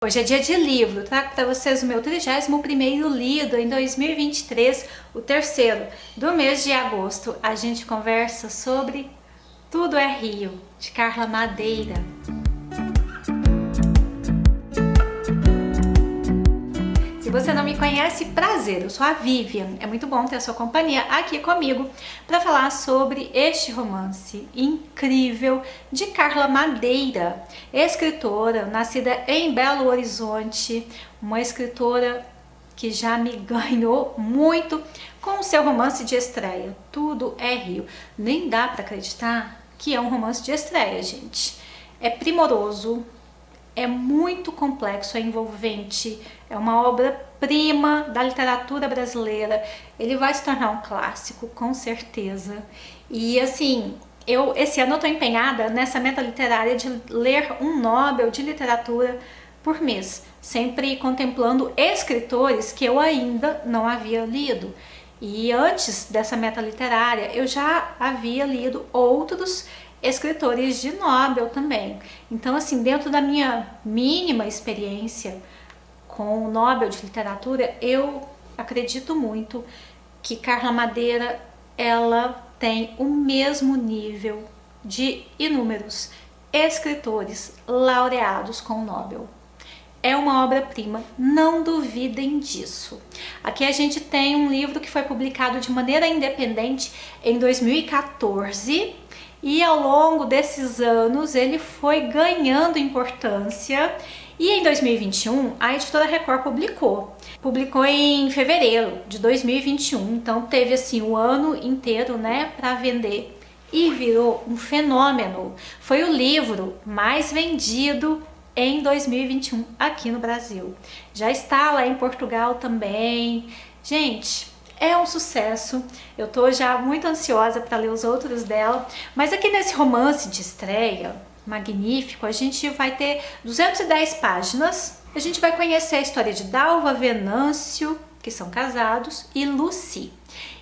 Hoje é dia de livro, trago para vocês o meu 31º lido em 2023, o terceiro do mês de agosto. A gente conversa sobre Tudo é Rio, de Carla Madeira. Se você não me conhece, prazer, eu sou a Vivian. É muito bom ter a sua companhia aqui comigo para falar sobre este romance incrível de Carla Madeira, escritora nascida em Belo Horizonte, uma escritora que já me ganhou muito com o seu romance de estreia, Tudo é Rio. Nem dá para acreditar que é um romance de estreia, gente. É primoroso, é muito complexo, é envolvente, é uma obra-prima da literatura brasileira. Ele vai se tornar um clássico, com certeza. E assim, esse ano eu tô empenhada nessa meta literária de ler um Nobel de literatura por mês, sempre contemplando escritores que eu ainda não havia lido. E antes dessa meta literária, eu já havia lido outros escritores de Nobel também. Então, assim, dentro da minha mínima experiência com o Nobel de Literatura, eu acredito muito que Carla Madeira, ela tem o mesmo nível de inúmeros escritores laureados com o Nobel. É uma obra-prima, não duvidem disso. Aqui a gente tem um livro que foi publicado de maneira independente em 2014 e ao longo desses anos ele foi ganhando importância e em 2021 a editora Record publicou em fevereiro de 2021, então teve assim o ano inteiro, né, para vender e virou um fenômeno. Foi o livro mais vendido em 2021 aqui no Brasil. Já está lá em Portugal também. Gente, é um sucesso. Eu tô já muito ansiosa para ler os outros dela, mas aqui nesse romance de estreia magnífico, a gente vai ter 210 páginas. A gente vai conhecer a história de Dalva, Venâncio, que são casados, e Lucy.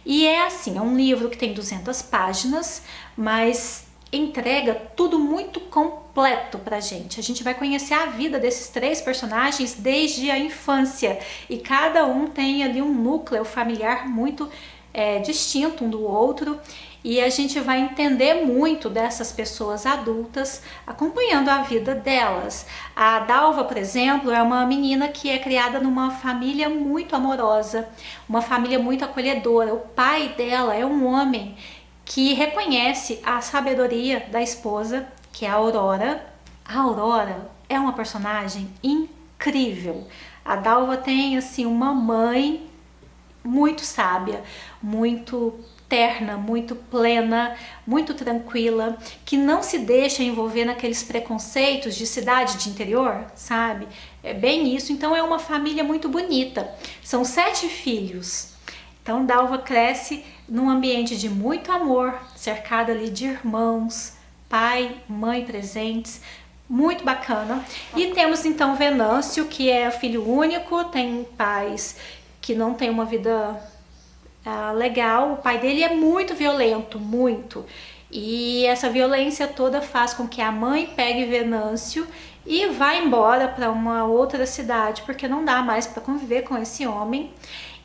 E é assim, é um livro que tem 200 páginas, mas entrega tudo muito completo pra gente. A gente vai conhecer a vida desses três personagens desde a infância e cada um tem ali um núcleo familiar muito distinto um do outro e a gente vai entender muito dessas pessoas adultas acompanhando a vida delas. A Dalva, por exemplo, é uma menina que é criada numa família muito amorosa, uma família muito acolhedora. O pai dela é um homem que reconhece a sabedoria da esposa, que é a Aurora. A Aurora é uma personagem incrível. A Dalva tem assim uma mãe muito sábia, muito terna, muito plena, muito tranquila, que não se deixa envolver naqueles preconceitos de cidade de interior, sabe? É bem isso. Então é uma família muito bonita. São 7 filhos. Então Dalva cresce num ambiente de muito amor, cercada ali de irmãos, pai, mãe presentes, muito bacana. E temos então Venâncio, que é filho único, tem pais que não tem uma vida legal. O pai dele é muito violento, muito. E essa violência toda faz com que a mãe pegue Venâncio e vá embora para uma outra cidade, porque não dá mais para conviver com esse homem.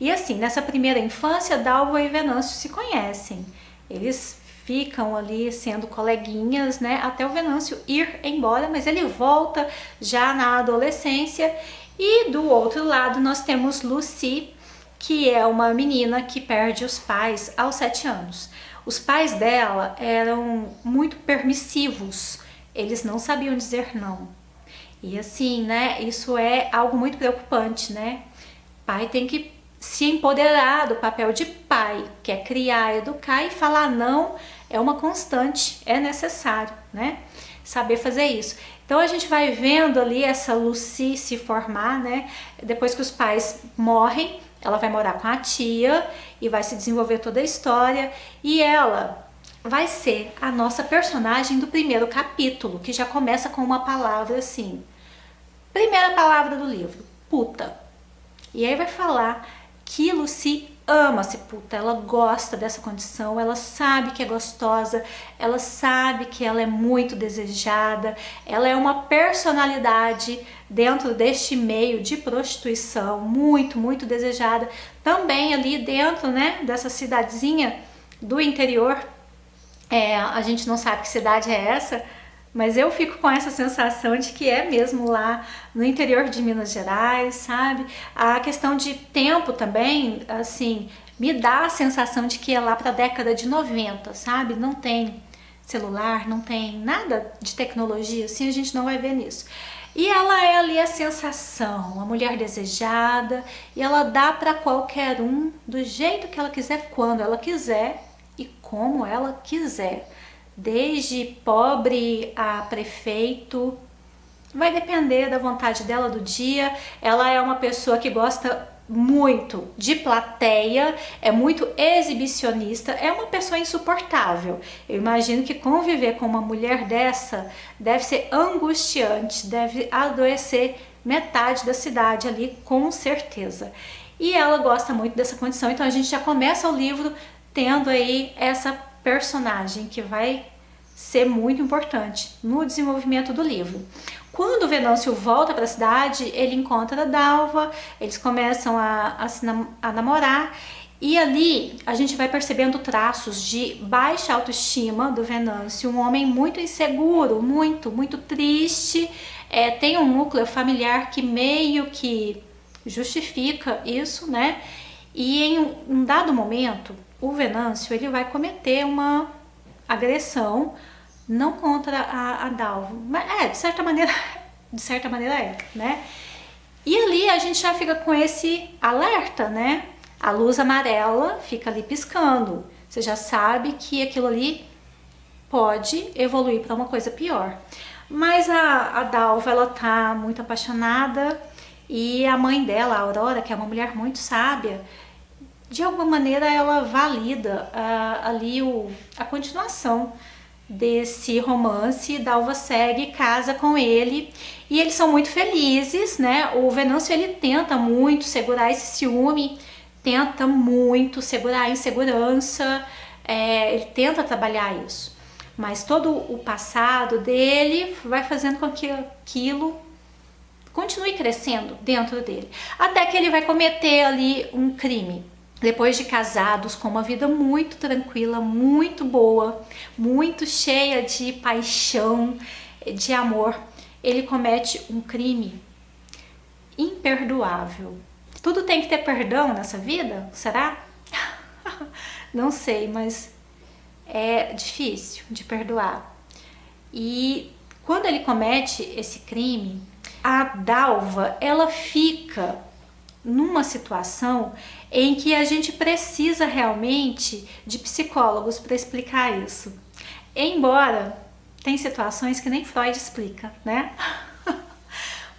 E assim, nessa primeira infância, Dalva e Venâncio se conhecem. Eles ficam ali sendo coleguinhas, né, até o Venâncio ir embora, mas ele volta já na adolescência. E do outro lado nós temos Lucy, que é uma menina que perde os pais aos 7 anos. Os pais dela eram muito permissivos, eles não sabiam dizer não. E assim, né, isso é algo muito preocupante, né? Pai tem que se empoderar do papel de pai, que é criar, educar, e falar não é uma constante, é necessário, né? Saber fazer isso. Então a gente vai vendo ali essa Lucy se formar, né? Depois que os pais morrem, ela vai morar com a tia e vai se desenvolver toda a história. E ela vai ser a nossa personagem do primeiro capítulo, que já começa com uma palavra assim. Primeira palavra do livro, puta. E aí vai falar que Lucy ama ser puta, ela gosta dessa condição, ela sabe que é gostosa, ela sabe que ela é muito desejada, ela é uma personalidade dentro deste meio de prostituição, muito, muito desejada, também ali dentro, né, dessa cidadezinha do interior. A gente não sabe que cidade é essa, mas eu fico com essa sensação de que é mesmo lá no interior de Minas Gerais, sabe? A questão de tempo também, assim, me dá a sensação de que é lá para a década de 90, sabe? Não tem celular, não tem nada de tecnologia, assim, a gente não vai ver nisso. E ela é ali a sensação, a mulher desejada, e ela dá para qualquer um do jeito que ela quiser, quando ela quiser e como ela quiser. Desde pobre a prefeito, vai depender da vontade dela do dia. Ela é uma pessoa que gosta muito de plateia, é muito exibicionista, é uma pessoa insuportável. Eu imagino que conviver com uma mulher dessa deve ser angustiante, deve adoecer metade da cidade ali, com certeza. E ela gosta muito dessa condição, então a gente já começa o livro tendo aí essa personagem que vai ser muito importante no desenvolvimento do livro. Quando o Venâncio volta para a cidade, ele encontra a Dalva, eles começam a namorar, e ali a gente vai percebendo traços de baixa autoestima do Venâncio, um homem muito inseguro, muito, muito triste, tem um núcleo familiar que meio que justifica isso, né? E em um dado momento, o Venâncio ele vai cometer uma agressão, não contra a Dalva, mas de certa maneira é, né? E ali a gente já fica com esse alerta, né? A luz amarela fica ali piscando, você já sabe que aquilo ali pode evoluir para uma coisa pior. Mas a Dalva, ela tá muito apaixonada, e a mãe dela, a Aurora, que é uma mulher muito sábia, de alguma maneira ela valida ali a continuação desse romance. Dalva segue, casa com ele e eles são muito felizes, né? O Venâncio ele tenta muito segurar esse ciúme, tenta muito segurar a insegurança, ele tenta trabalhar isso, mas todo o passado dele vai fazendo com que aquilo continue crescendo dentro dele, até que ele vai cometer ali um crime. Depois de casados, com uma vida muito tranquila, muito boa, muito cheia de paixão, de amor, ele comete um crime imperdoável. Tudo tem que ter perdão nessa vida? Será? Não sei, mas é difícil de perdoar. E quando ele comete esse crime, a Dalva, ela fica numa situação em que a gente precisa realmente de psicólogos para explicar isso. Embora tem situações que nem Freud explica, né?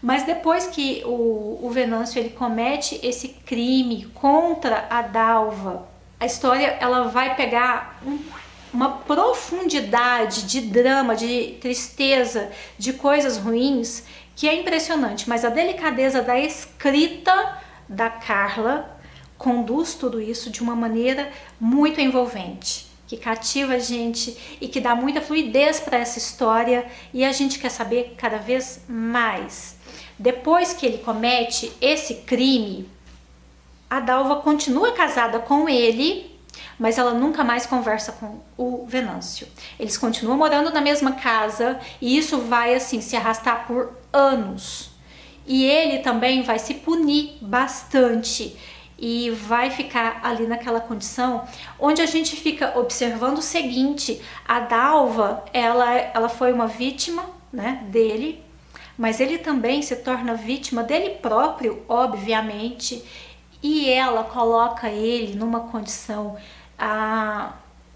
Mas depois que o Venâncio ele comete esse crime contra a Dalva, a história ela vai pegar uma profundidade de drama, de tristeza, de coisas ruins, que é impressionante. Mas a delicadeza da escrita da Carla conduz tudo isso de uma maneira muito envolvente, que cativa a gente e que dá muita fluidez para essa história, e a gente quer saber cada vez mais. Depois que ele comete esse crime, a Dalva continua casada com ele, mas ela nunca mais conversa com o Venâncio. Eles continuam morando na mesma casa e isso vai assim se arrastar por anos. E ele também vai se punir bastante e vai ficar ali naquela condição onde a gente fica observando o seguinte: a Dalva, ela foi uma vítima, né, dele, mas ele também se torna vítima dele próprio, obviamente, e ela coloca ele numa condição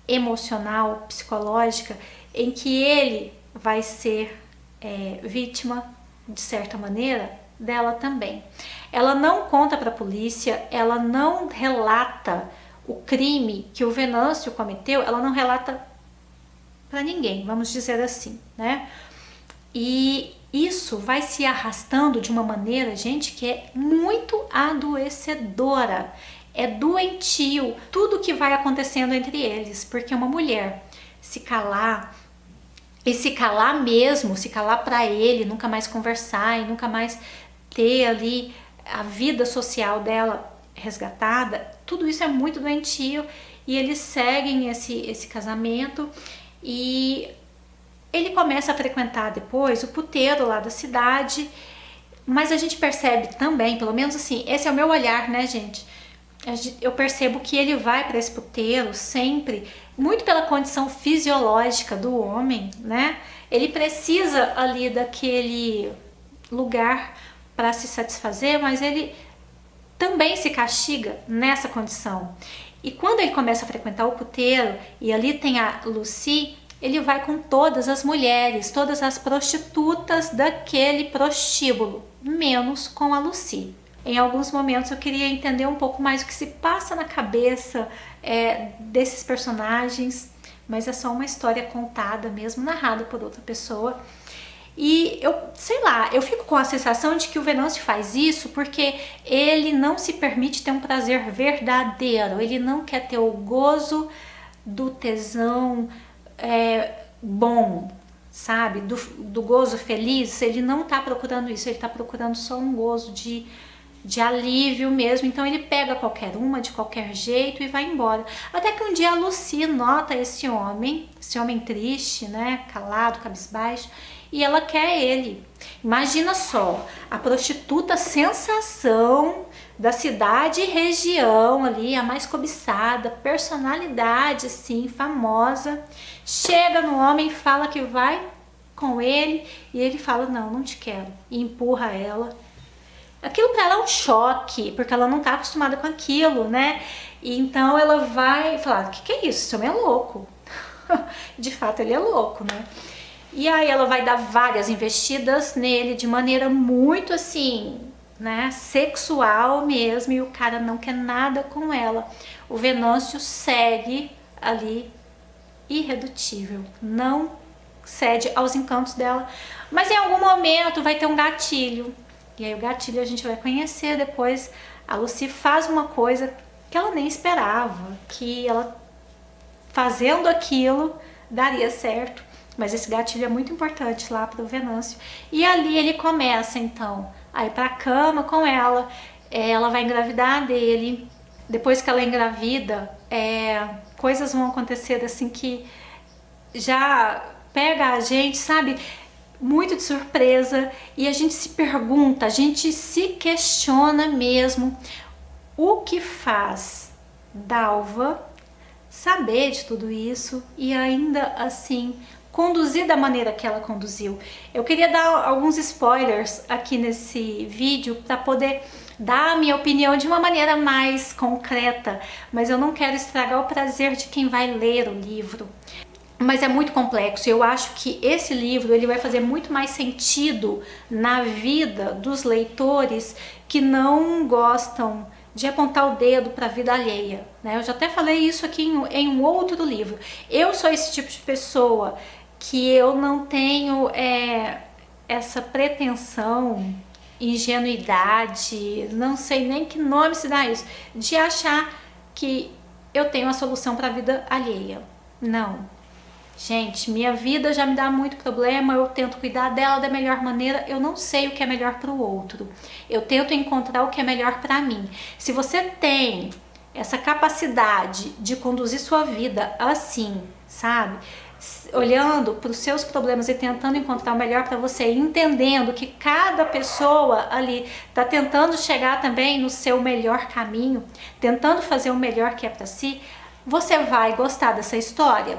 emocional, psicológica, em que ele vai ser vítima, de certa maneira, dela também. Ela não conta para a polícia, ela não relata o crime que o Venâncio cometeu, ela não relata para ninguém, vamos dizer assim, né? E isso vai se arrastando de uma maneira, gente, que é muito adoecedora. é doentio tudo que vai acontecendo entre eles, porque uma mulher se calar, e se calar mesmo, se calar pra ele, nunca mais conversar e nunca mais ter ali a vida social dela resgatada, tudo isso é muito doentio e eles seguem esse casamento e ele começa a frequentar depois o puteiro lá da cidade, mas a gente percebe também, pelo menos assim, esse é o meu olhar, né, gente? Eu percebo que ele vai para esse puteiro sempre, muito pela condição fisiológica do homem, né? Ele precisa ali daquele lugar para se satisfazer, mas ele também se castiga nessa condição. E quando ele começa a frequentar o puteiro, e ali tem a Lucy, ele vai com todas as mulheres, todas as prostitutas daquele prostíbulo, menos com a Lucy. Em alguns momentos eu queria entender um pouco mais o que se passa na cabeça desses personagens, mas é só uma história contada mesmo, narrada por outra pessoa. E eu, sei lá, eu fico com a sensação de que o Venâncio faz isso porque ele não se permite ter um prazer verdadeiro, ele não quer ter o gozo do tesão bom, sabe? Do gozo feliz, ele não tá procurando isso, ele tá procurando só um gozo de alívio mesmo, então ele pega qualquer uma de qualquer jeito e vai embora. Até que um dia a Lucy nota esse homem triste, né, calado, cabisbaixo, e ela quer ele. Imagina só, a prostituta sensação da cidade e região ali, a mais cobiçada, personalidade assim, famosa, chega no homem e fala que vai com ele, e ele fala, não, não te quero, e empurra ela. Aquilo para ela é um choque, porque ela não tá acostumada com aquilo, né? E então ela vai falar, o que é isso? Esse homem é louco. De fato, ele é louco, né? E aí ela vai dar várias investidas nele de maneira muito assim, né, sexual mesmo, e o cara não quer nada com ela. O Venâncio segue ali irredutível, não cede aos encantos dela, mas em algum momento vai ter um gatilho. E aí o gatilho a gente vai conhecer depois. A Lucy faz uma coisa que ela nem esperava, que ela fazendo aquilo daria certo, mas esse gatilho é muito importante lá para o Venâncio. E ali ele começa então a ir para a cama com ela, ela vai engravidar dele. Depois que ela engravida, coisas vão acontecer assim que já pega a gente, sabe? Muito de surpresa, e a gente se pergunta, a gente se questiona mesmo o que faz Dalva saber de tudo isso e ainda assim conduzir da maneira que ela conduziu. Eu queria dar alguns spoilers aqui nesse vídeo para poder dar a minha opinião de uma maneira mais concreta, mas eu não quero estragar o prazer de quem vai ler o livro. Mas é muito complexo. Eu acho que esse livro ele vai fazer muito mais sentido na vida dos leitores que não gostam de apontar o dedo para a vida alheia, né? Eu já até falei isso aqui em um outro livro. Eu sou esse tipo de pessoa que eu não tenho essa pretensão, ingenuidade, não sei nem que nome se dá isso, de achar que eu tenho a solução para a vida alheia. Não. Gente, minha vida já me dá muito problema, eu tento cuidar dela da melhor maneira, eu não sei o que é melhor para o outro. Eu tento encontrar o que é melhor para mim. Se você tem essa capacidade de conduzir sua vida assim, sabe? Olhando para os seus problemas e tentando encontrar o melhor para você, entendendo que cada pessoa ali está tentando chegar também no seu melhor caminho, tentando fazer o melhor que é para si, você vai gostar dessa história.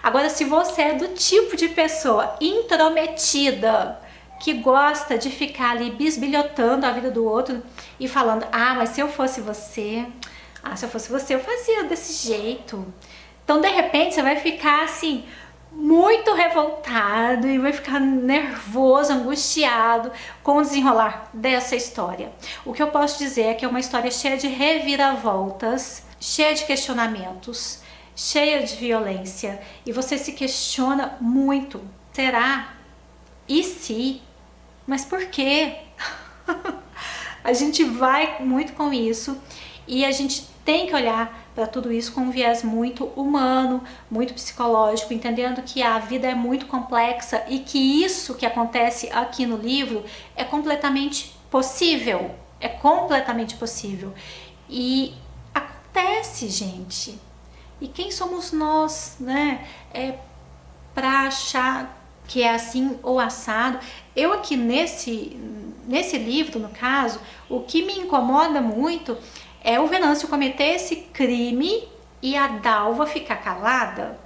Agora, se você é do tipo de pessoa intrometida, que gosta de ficar ali bisbilhotando a vida do outro e falando, mas se eu fosse você, eu fazia desse jeito. Então, de repente, você vai ficar assim, muito revoltado e vai ficar nervoso, angustiado com o desenrolar dessa história. O que eu posso dizer é que é uma história cheia de reviravoltas, cheia de questionamentos, cheia de violência, e você se questiona muito. Será? E se? Mas por quê? A gente vai muito com isso e a gente tem que olhar para tudo isso com um viés muito humano, muito psicológico, entendendo que a vida é muito complexa e que isso que acontece aqui no livro é completamente possível. É completamente possível. E acontece, gente. E quem somos nós, né? Para achar que é assim ou assado. Eu aqui nesse livro, no caso, o que me incomoda muito é o Venâncio cometer esse crime e a Dalva ficar calada.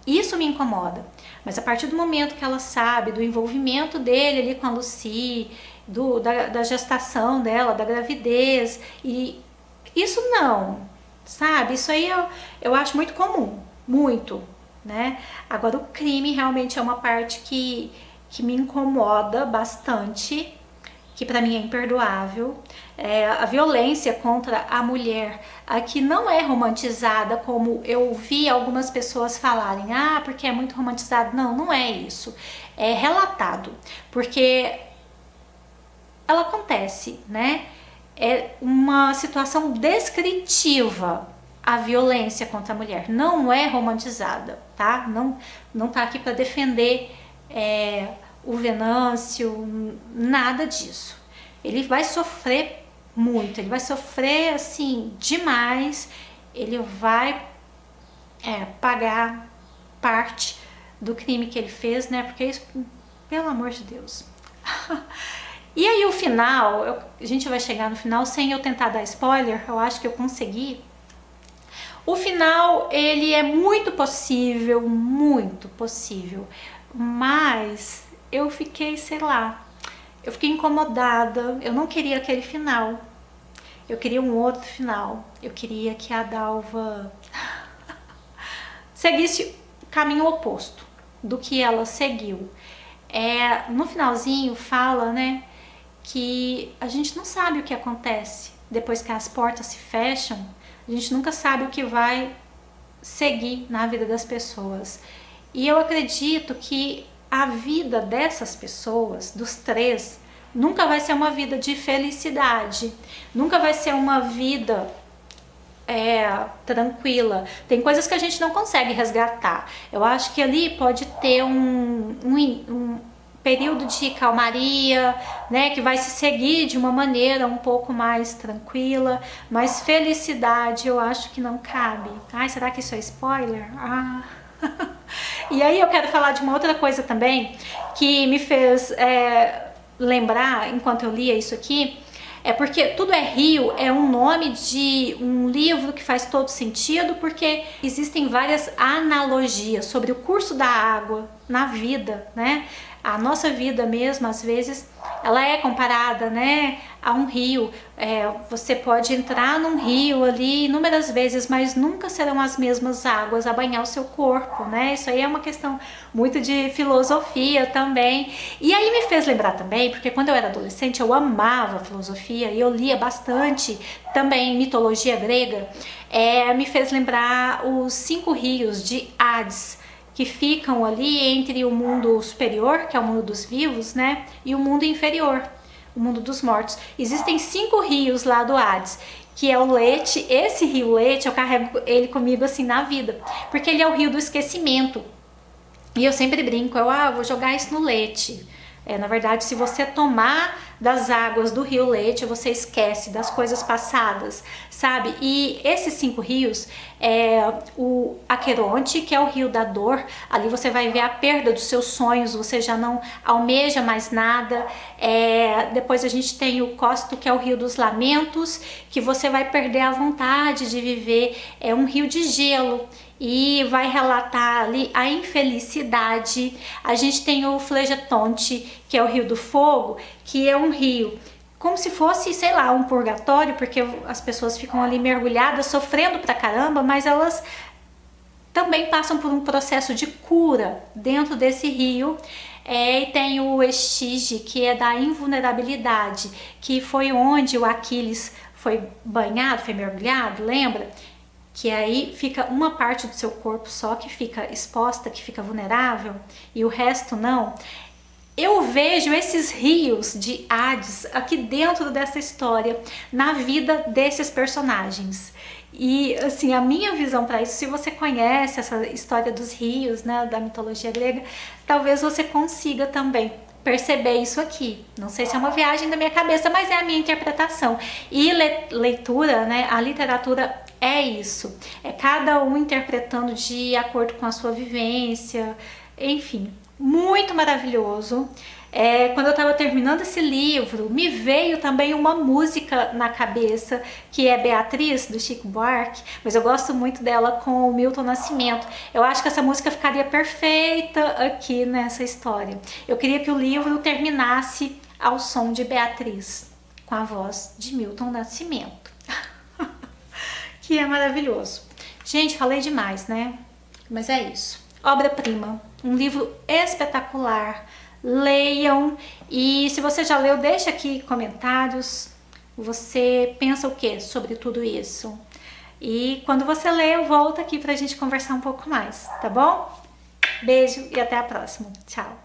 Isso me incomoda. Mas a partir do momento que ela sabe do envolvimento dele ali com a Lucy, da gestação dela, da gravidez, e isso não, sabe? Isso aí eu acho muito comum, muito, né? Agora o crime realmente é uma parte que me incomoda bastante, que para mim é imperdoável. A violência contra a mulher aqui não é romantizada como eu vi algumas pessoas falarem, porque é muito romantizado. Não, não é isso. É relatado, porque ela acontece, né? É uma situação descritiva a violência contra a mulher, não é romantizada, tá? Não tá aqui para defender o Venâncio, nada disso. Ele vai sofrer muito, ele vai sofrer assim demais, ele vai pagar parte do crime que ele fez, né? Porque isso, pelo amor de Deus. E aí o final, a gente vai chegar no final sem eu tentar dar spoiler, eu acho que eu consegui. O final, ele é muito possível, mas eu fiquei, sei lá, eu fiquei incomodada, eu não queria aquele final, eu queria um outro final, eu queria que a Dalva seguisse o caminho oposto do que ela seguiu. No finalzinho fala, né, que a gente não sabe o que acontece depois que as portas se fecham, a gente nunca sabe o que vai seguir na vida das pessoas. E eu acredito que a vida dessas pessoas, dos três, nunca vai ser uma vida de felicidade, nunca vai ser uma vida tranquila. Tem coisas que a gente não consegue resgatar. Eu acho que ali pode ter um período de calmaria, né, que vai se seguir de uma maneira um pouco mais tranquila, mas felicidade eu acho que não cabe. Ai, será que isso é spoiler? E aí eu quero falar de uma outra coisa também que me fez lembrar enquanto eu lia isso aqui. Porque Tudo é Rio é um nome de um livro que faz todo sentido, porque existem várias analogias sobre o curso da água na vida, né? A nossa vida mesmo, às vezes, ela é comparada, né, a um rio. Você pode entrar num rio ali inúmeras vezes, mas nunca serão as mesmas águas a banhar o seu corpo, né? Isso aí é uma questão muito de filosofia também. E aí me fez lembrar também, porque quando eu era adolescente eu amava filosofia e eu lia bastante também mitologia grega. Me fez lembrar os 5 rios de Hades, que ficam ali entre o mundo superior, que é o mundo dos vivos, né, e o mundo inferior, o mundo dos mortos. Existem 5 rios lá do Hades, que é o Lete. Esse rio Lete, eu carrego ele comigo assim na vida, porque ele é o rio do esquecimento. E eu sempre brinco, eu vou jogar isso no Lete. Na verdade, se você tomar das águas do rio Lete, você esquece das coisas passadas, sabe? E esses 5 rios, o Aqueronte, que é o rio da dor, ali você vai ver a perda dos seus sonhos, você já não almeja mais nada. Depois a gente tem o Costo, que é o rio dos lamentos, que você vai perder a vontade de viver. É um rio de gelo e vai relatar ali a infelicidade. A gente tem o Flegetonte, que é o rio do fogo, que é um rio como se fosse, sei lá, um purgatório, porque as pessoas ficam ali mergulhadas, sofrendo pra caramba, mas elas também passam por um processo de cura dentro desse rio. E tem o Estige, que é da invulnerabilidade, que foi onde o Aquiles foi banhado, foi mergulhado, lembra? Que aí fica uma parte do seu corpo só que fica exposta, que fica vulnerável, e o resto não. Eu vejo esses rios de Hades aqui dentro dessa história, na vida desses personagens. E assim, a minha visão para isso, se você conhece essa história dos rios, né, da mitologia grega, talvez você consiga também perceber isso aqui. Não sei se é uma viagem da minha cabeça, mas é a minha interpretação. E leitura, né, a literatura é isso. É cada um interpretando de acordo com a sua vivência, enfim, muito maravilhoso. Quando eu estava terminando esse livro, me veio também uma música na cabeça, que é Beatriz, do Chico Buarque, mas eu gosto muito dela com o Milton Nascimento. Eu acho que essa música ficaria perfeita aqui nessa história. Eu queria que o livro terminasse ao som de Beatriz, com a voz de Milton Nascimento, que é maravilhoso. Gente, falei demais, né? Mas é isso. Obra-prima, um livro espetacular. Leiam, e se você já leu, deixa aqui comentários. Você pensa o que sobre tudo isso? E quando você ler, volta aqui pra gente conversar um pouco mais, tá bom? Beijo e até a próxima. Tchau!